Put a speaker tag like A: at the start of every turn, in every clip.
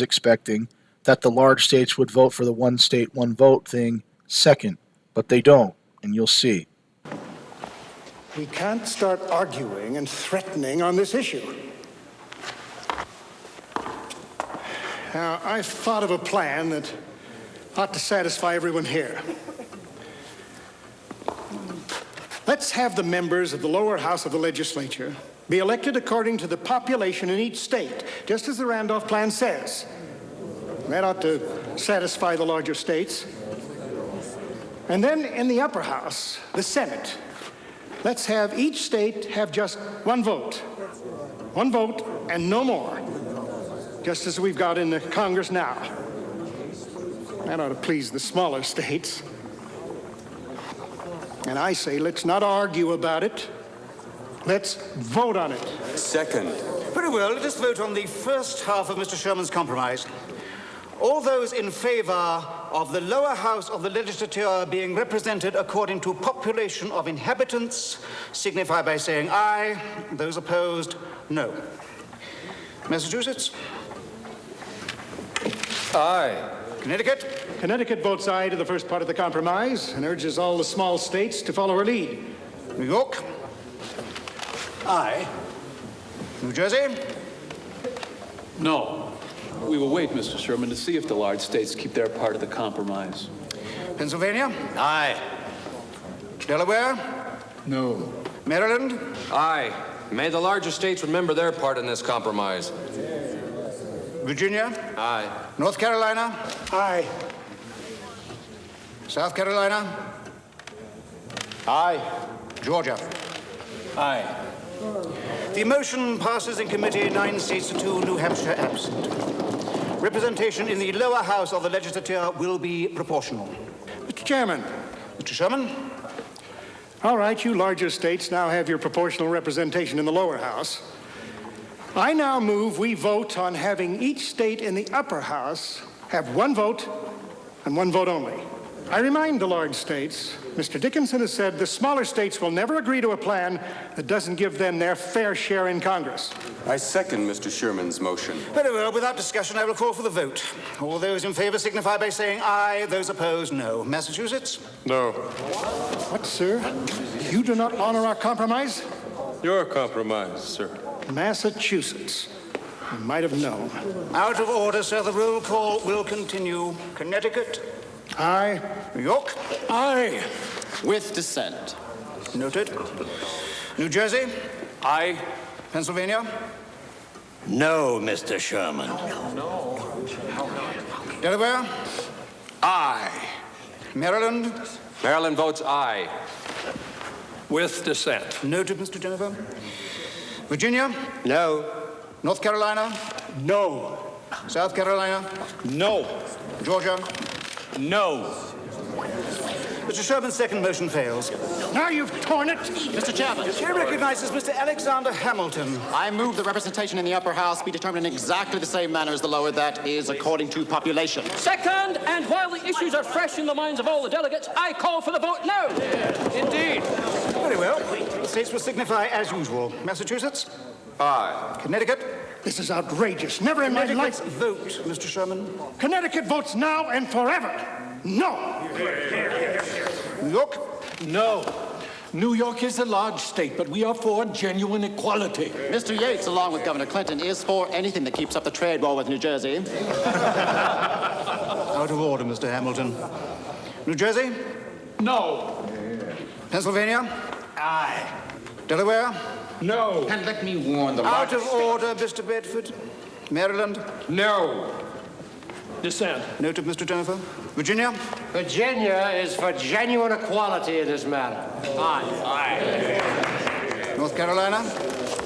A: expecting that the large states would vote for the one state, one vote thing second, but they don't, and you'll see.
B: We can't start arguing and threatening on this issue. Now, I've thought of a plan that ought to satisfy everyone here. Let's have the members of the lower house of the legislature be elected according to the population in each state, just as the Randolph Plan says. That ought to satisfy the larger states. And then in the upper house, the Senate, let's have each state have just one vote. One vote and no more, just as we've got in the Congress now. That ought to please the smaller states. And I say, let's not argue about it. Let's vote on it.
C: Second.
D: Very well, let us vote on the first half of Mr. Sherman's compromise. All those in favor of the lower house of the legislature being represented according to population of inhabitants signify by saying aye. Those opposed, no. Massachusetts?
C: Aye.
D: Connecticut?
B: Connecticut votes aye to the first part of the compromise and urges all the small states to follow her lead.
D: New York? Aye. New Jersey?
E: No. We will wait, Mr. Sherman, to see if the large states keep their part of the compromise.
D: Pennsylvania?
C: Aye.
D: Delaware?
B: No.
D: Maryland?
F: Aye. May the larger states remember their part in this compromise.
D: Virginia?
F: Aye.
D: North Carolina?
B: Aye.
D: South Carolina?
C: Aye.
D: Georgia?
C: Aye.
D: The motion passes in committee 9 states to 2, New Hampshire absent. Representation in the lower house of the legislature will be proportional.
B: Mr. Chairman.
D: Mr. Sherman?
B: All right, you larger states now have your proportional representation in the lower house. I now move we vote on having each state in the upper house have one vote and one vote only. I remind the large states, Mr. Dickinson has said the smaller states will never agree to a plan that doesn't give them their fair share in Congress.
C: I second Mr. Sherman's motion.
D: Very well, without discussion, I will call for the vote. All those in favor signify by saying aye. Those opposed, no. Massachusetts?
C: No.
B: What, sir? You do not honor our compromise?
C: Your compromise, sir.
B: Massachusetts. You might have known.
D: Out of order, sir. The roll call will continue. Connecticut?
B: Aye.
D: New York?
B: Aye.
G: With dissent.
D: Noted. New Jersey?
C: Aye.
D: Pennsylvania?
G: No, Mr. Sherman.
D: Delaware?
C: Aye.
D: Maryland?
F: Maryland votes aye.
E: With dissent.
D: Noted, Mr. Jennifer. Virginia?
G: No.
D: North Carolina?
B: No.
D: South Carolina?
B: No.
D: Georgia?
B: No.
D: Mr. Sherman's second motion fails.
B: Now you've torn it.
G: Mr. Chairman,
D: The chair recognizes Mr. Alexander Hamilton.
G: I move the representation in the upper house be determined in exactly the same manner as the lower, that is, according to population.
H: Second, and while the issues are fresh in the minds of all the delegates, I call for the vote now.
D: Indeed. Very well. The states will signify as usual. Massachusetts?
C: Aye.
D: Connecticut?
B: This is outrageous. Never in my
D: Connecticut's
B: life.
D: vote, Mr. Sherman.
B: Connecticut votes now and forever. No.
D: New York?
I: No. New York is a large state, but we are for genuine equality.
G: Mr. Yates, along with Governor Clinton, is for anything that keeps up the trade war with New Jersey.
D: Out of order, Mr. Hamilton. New Jersey?
I: No.
D: Pennsylvania?
I: Aye.
D: Delaware?
I: No.
G: And let me warn the
D: Out of order, Mr. Bedford. Maryland?
I: No. Dissent.
D: Noted, Mr. Jennifer. Virginia?
J: Virginia is for genuine equality in this matter. Aye.
D: Aye. North Carolina?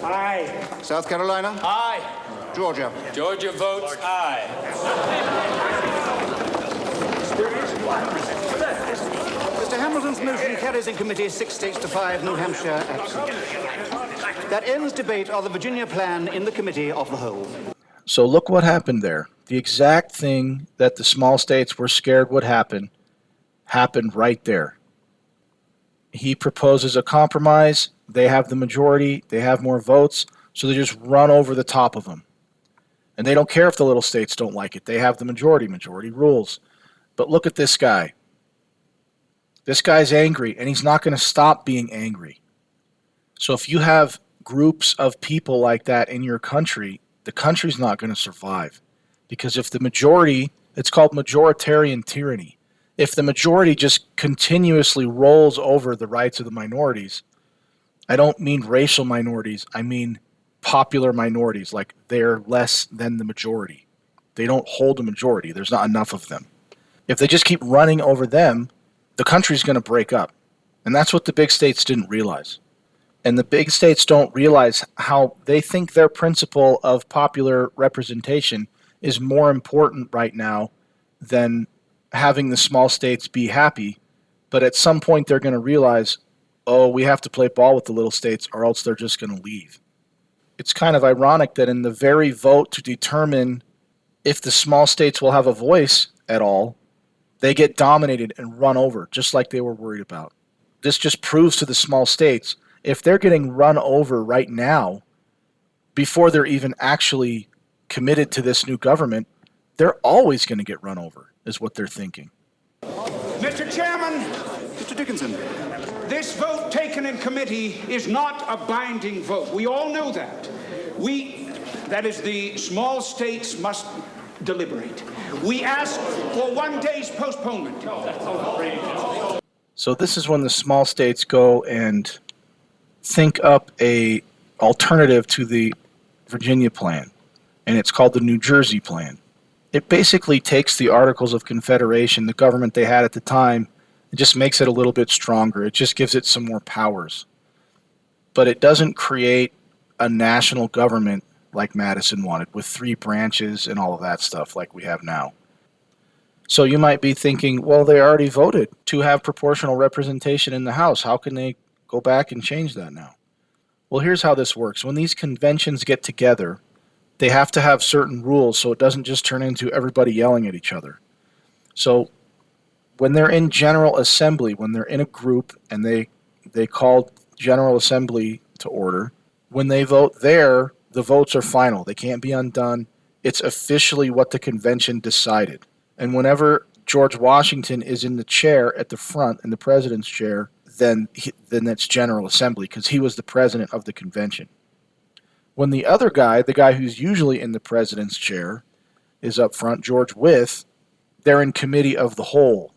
J: Aye.
D: South Carolina?
J: Aye.
D: Georgia?
F: Georgia votes aye.
D: Mr. Hamilton's motion carries in committee 6 states to 5, New Hampshire absent. That ends debate on the Virginia plan in the committee of the whole.
A: So look what happened there. The exact thing that the small states were scared would happen happened right there. He proposes a compromise. They have the majority. They have more votes. So they just run over the top of him. And they don't care if the little states don't like it. They have the majority. Majority rules. But look at this guy. This guy's angry, and he's not going to stop being angry. So if you have groups of people like that in your country, the country's not going to survive. Because if the majority, it's called majoritarian tyranny. If the majority just continuously rolls over the rights of the minorities, I don't mean racial minorities, I mean popular minorities, like they're less than the majority. They don't hold a majority. There's not enough of them. If they just keep running over them, the country's going to break up. And that's what the big states didn't realize. And the big states don't realize how they think their principle of popular representation is more important right now than having the small states be happy. But at some point they're going to realize, oh, we have to play ball with the little states or else they're just going to leave. It's kind of ironic that in the very vote to determine if the small states will have a voice at all, they get dominated and run over, just like they were worried about. This just proves to the small states, if they're getting run over right now, before they're even actually committed to this new government, they're always going to get run over, is what they're thinking.
K: Mr. Chairman,
D: Mr. Dickinson.
K: this vote taken in committee is not a binding vote. We all know that. That is, the small states must deliberate. We ask for 1 day's postponement.
A: So this is when the small states go and think up a alternative to the Virginia plan, and it's called the New Jersey plan. It basically takes the Articles of Confederation, the government they had at the time, and just makes it a little bit stronger. It just gives it some more powers. But it doesn't create a national government like Madison wanted, with 3 branches and all of that stuff like we have now. So you might be thinking, well, they already voted to have proportional representation in the House. How can they go back and change that now? Well, here's how this works. When these conventions get together, they have to have certain rules so it doesn't just turn into everybody yelling at each other. So when they're in General Assembly, when they're in a group and they call General Assembly to order, when they vote there, the votes are final. They can't be undone. It's officially what the convention decided. And whenever George Washington is in the chair at the front, in the president's chair, then that's General Assembly, because he was the president of the convention. When the other guy, the guy who's usually in the president's chair, is up front, George Wythe, they're in committee of the whole.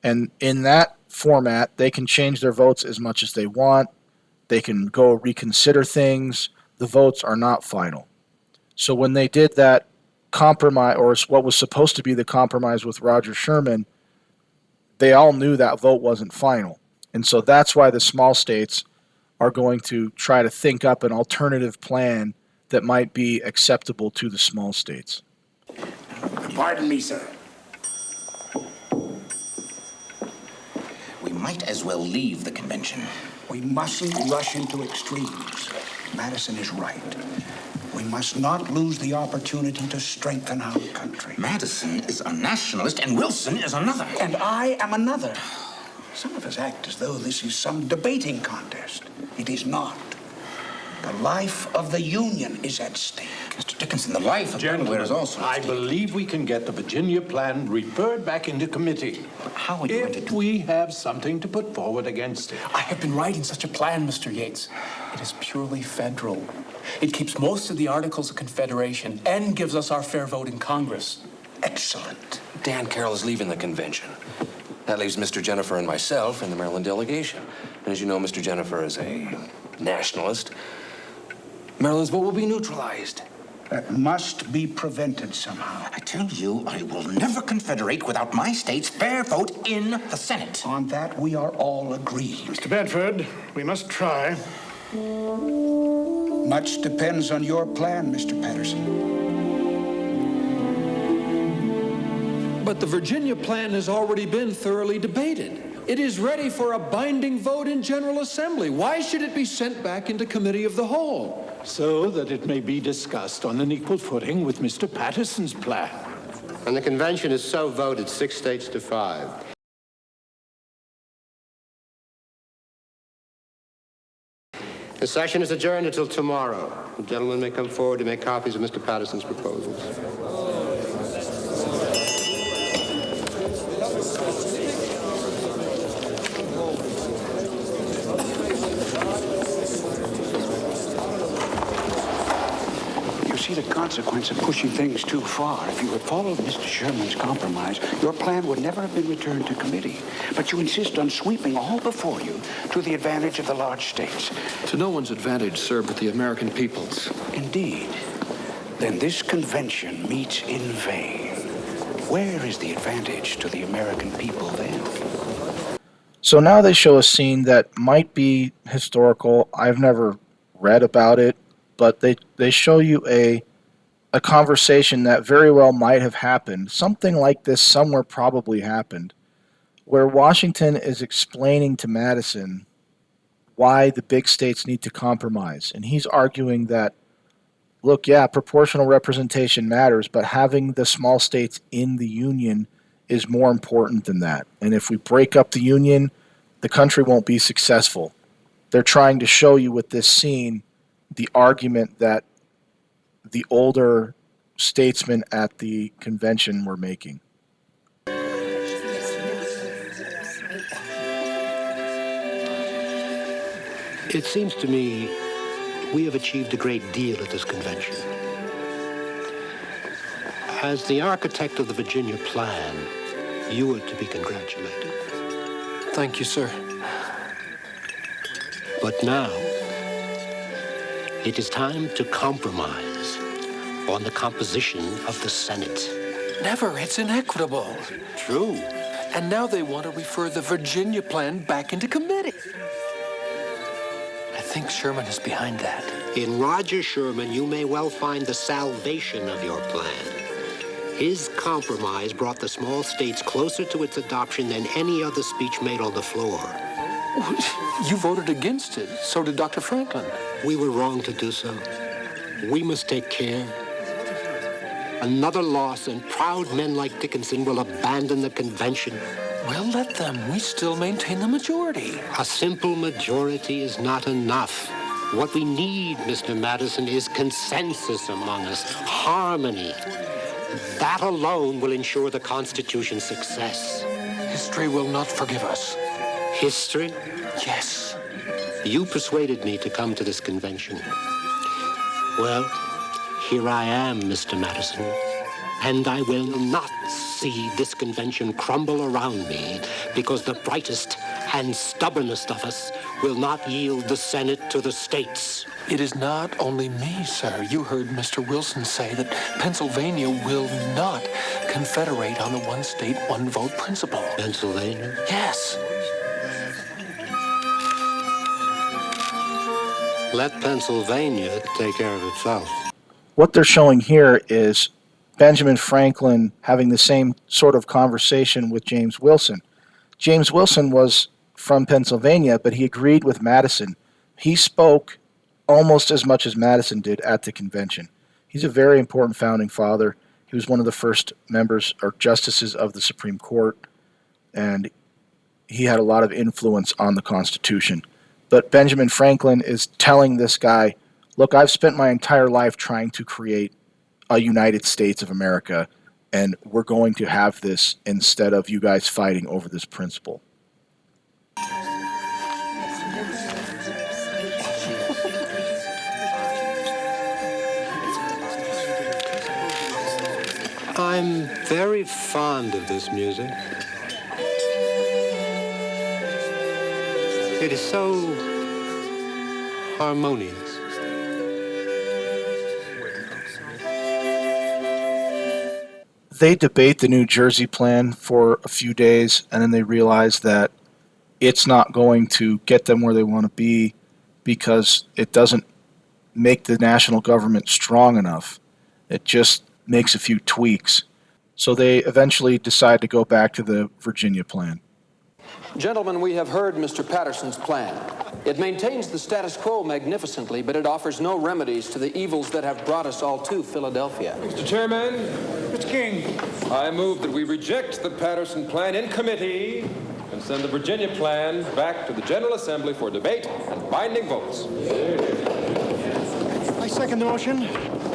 A: And in that format, they can change their votes as much as they want. They can go reconsider things. The votes are not final. So when they did that compromise, or what was supposed to be the compromise with Roger Sherman, they all knew that vote wasn't final. And so that's why the small states are going to try to think up an alternative plan that might be acceptable to the small states.
K: Pardon me, sir.
L: We might as well leave the convention.
K: We mustn't rush into extremes. Madison is right. We must not lose the opportunity to strengthen our country.
L: Madison is a nationalist and Wilson is another.
K: And I am another. Some of us act as though this is some debating contest. It is not. The life of the Union is at stake.
L: Mr. Dickinson, the life of Delaware is also at stake.
I: I believe we can get the Virginia plan referred back into committee.
L: But how are you going to
I: If
L: do
I: we have something to put forward against it.
E: I have been writing such a plan, Mr. Yates. It is purely federal. It keeps most of the Articles of Confederation and gives us our fair vote in Congress.
K: Excellent.
F: Dan Carroll is leaving the convention. That leaves Mr. Jennifer and myself in the Maryland delegation. And as you know, Mr. Jennifer is a nationalist. Maryland's vote will be neutralized.
K: That must be prevented somehow.
L: I tell you, I will never confederate without my state's fair vote in the Senate.
K: On that, we are all agreed.
B: Mr. Bedford, we must try.
K: Much depends on your plan, Mr. Patterson.
H: But the Virginia plan has already been thoroughly debated. It is ready for a binding vote in General Assembly. Why should it be sent back into Committee of the Whole?
I: So that it may be discussed on an equal footing with Mr. Patterson's plan.
J: And the convention is so voted, 6 states to 5. The session is adjourned until tomorrow. The gentlemen may come forward to make copies of Mr. Patterson's proposals.
K: You see the consequence of pushing things too far. If you had followed Mr. Sherman's compromise, your plan would never have been returned to committee. But you insist on sweeping all before you to the advantage of the large states.
H: To no one's advantage, sir, but the American people's.
K: Indeed. Then this convention meets in vain. Where is the advantage to the American people then?
A: So now they show a scene that might be historical. I've never read about it, but they show you a conversation that very well might have happened. Something like this somewhere probably happened, where Washington is explaining to Madison why the big states need to compromise. And he's arguing that, look, yeah, proportional representation matters, but having the small states in the Union is more important than that. And if we break up the Union, the country won't be successful. They're trying to show you with this scene the argument that the older statesmen at the convention were making.
J: It seems to me we have achieved a great deal at this convention. As the architect of the Virginia Plan, you are to be congratulated.
H: Thank you, sir.
J: But now, it is time to compromise on the composition of the Senate.
H: Never. It's inequitable.
J: True.
H: And now they want to refer the Virginia Plan back into committee. I think Sherman is behind that.
J: In Roger Sherman, you may well find the salvation of your plan. His compromise brought the small states closer to its adoption than any other speech made on the floor.
H: You voted against it. So did Dr. Franklin.
J: We were wrong to do so. We must take care. Another loss, and proud men like Dickinson will abandon the convention.
H: Well, let them. We still maintain the majority.
J: A simple majority is not enough. What we need, Mr. Madison, is consensus among us, harmony. That alone will ensure the Constitution's success.
H: History will not forgive us.
J: History?
H: Yes.
J: You persuaded me to come to this convention. Well, here I am, Mr. Madison, and I will not see this convention crumble around me because the brightest and stubbornest of us will not yield the Senate to the states.
H: It is not only me, sir. You heard Mr. Wilson say that Pennsylvania will not confederate on the one-state, one-vote principle.
J: Pennsylvania?
H: Yes.
J: Let Pennsylvania take care of itself.
A: What they're showing here is Benjamin Franklin having the same sort of conversation with James Wilson. James Wilson was from Pennsylvania, but he agreed with Madison. He spoke almost as much as Madison did at the convention. He's a very important founding father. He was one of the first members or justices of the Supreme Court, and he had a lot of influence on the Constitution. But Benjamin Franklin is telling this guy, look, I've spent my entire life trying to create a United States of America, and we're going to have this instead of you guys fighting over this principle.
J: I'm very fond of this music. It is so harmonious.
A: They debate the New Jersey plan for a few days, and then they realize that it's not going to get them where they want to be because it doesn't make the national government strong enough. It just makes a few tweaks. So they eventually decide to go back to the Virginia plan.
H: Gentlemen, we have heard Mr. Patterson's plan. It maintains the status quo magnificently, but it offers no remedies to the evils that have brought us all to Philadelphia.
C: Mr. Chairman,
K: Mr. King.
C: I move that we reject the Patterson plan in committee and to send the Virginia plan back to the General Assembly for debate and binding votes.
B: I second the motion.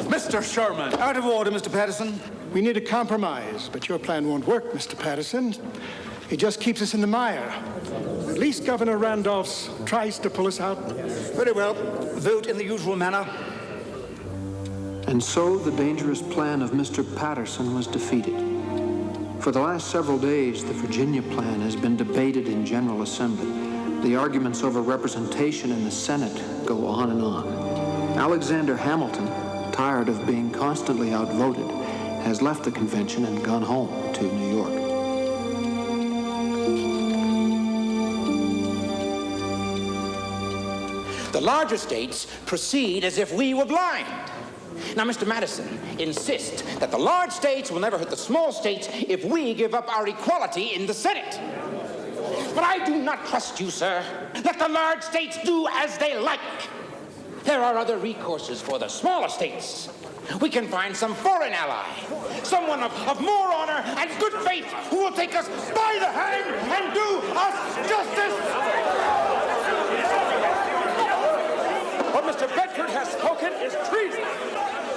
K: Mr. Sherman.
D: Out of order, Mr. Patterson.
B: We need a compromise, but your plan won't work, Mr. Patterson. It just keeps us in the mire. At least Governor Randolph tries to pull us out.
D: Very well. Vote in the usual manner.
H: And so the dangerous plan of Mr. Patterson was defeated. For the last several days, the Virginia plan has been debated in General Assembly. The arguments over representation in the Senate go on and on. Alexander Hamilton, tired of being constantly outvoted, has left the convention and gone home to New York.
L: The larger states proceed as if we were blind. Now, Mr. Madison insists that the large states will never hurt the small states if we give up our equality in the Senate. But I do not trust you, sir. Let the large states do as they like. There are other recourses for the smaller states. We can find some foreign ally, someone of more honor and good faith who will take us by the hand and do us justice.
C: What Mr. Bedford has spoken is treason.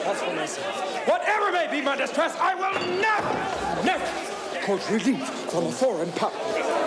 C: As for myself, whatever may be my distress, I will never court relief from a foreign power.